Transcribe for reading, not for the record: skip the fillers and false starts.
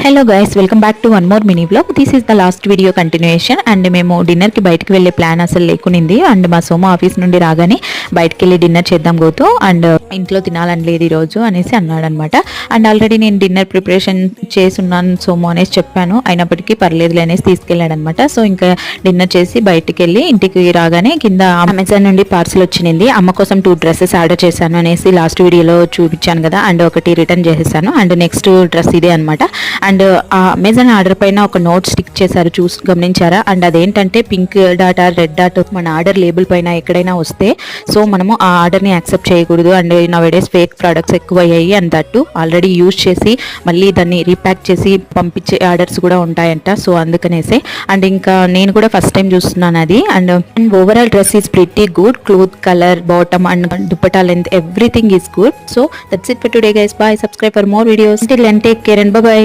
Hello guys, welcome back to one more mini vlog. This is the last video continuation. And మేము డిన్నర్కి బయటకు వెళ్ళే plan అసలు లేకునింది. And మా సోమ ఆఫీస్ నుండి రాగానే బయటకు వెళ్ళి డిన్నర్ చేద్దాం గోతు, అండ్ ఇంట్లో తినాలని లేదు ఈరోజు అనేసి అన్నాడు అనమాట. అండ్ ఆల్రెడీ నేను డిన్నర్ ప్రిపరేషన్ చేసున్నాను సోము అనేసి చెప్పాను, అయినప్పటికీ పర్లేదులే అనేసి తీసుకెళ్ళాడు అనమాట. సో ఇంకా డిన్నర్ చేసి బయటకు వెళ్ళి ఇంటికి రాగానే కింద అమెజాన్ నుండి పార్సల్ వచ్చింది. అమ్మ కోసం 2 డ్రెస్సెస్ ఆర్డర్ చేశాను అనేసి లాస్ట్ వీడియోలో చూపించాను కదా, అండ్ ఒకటి రిటర్న్ చేసేసాను. అండ్ నెక్స్ట్ డ్రెస్ ఇదే అనమాట. అండ్ ఆ అమెజాన్ ఆర్డర్ పైన ఒక నోట్ స్టిక్ చేశారు, చూసి గమనించారా? అండ్ అదేంటంటే పింక్ డాట్ రెడ్ డాట్ మన ఆర్డర్ లేబుల్ పైన ఎక్కడైనా వస్తే సో మనము ఆ ఆర్డర్ని యాక్సెప్ట్ చేయకూడదు. అండ్ నౌడేస్ ఫేక్ ప్రోడక్ట్స్ ఎక్కువయ్యాయి అండ్ దట్టు ఆల్రెడీ యూజ్ చేసి మళ్ళీ దాన్ని రీప్యాక్ చేసి పంపించే ఆర్డర్స్ కూడా ఉంటాయంట. సో అందుకనేసి అండ్ ఇంకా నేను కూడా ఫస్ట్ టైం చూస్తున్నాను అది. And overall dress is pretty good, cloth colour, bottom and dupatta length, everything is good. So that's it for today guys. Bye, subscribe for more videos. Till then take care and by.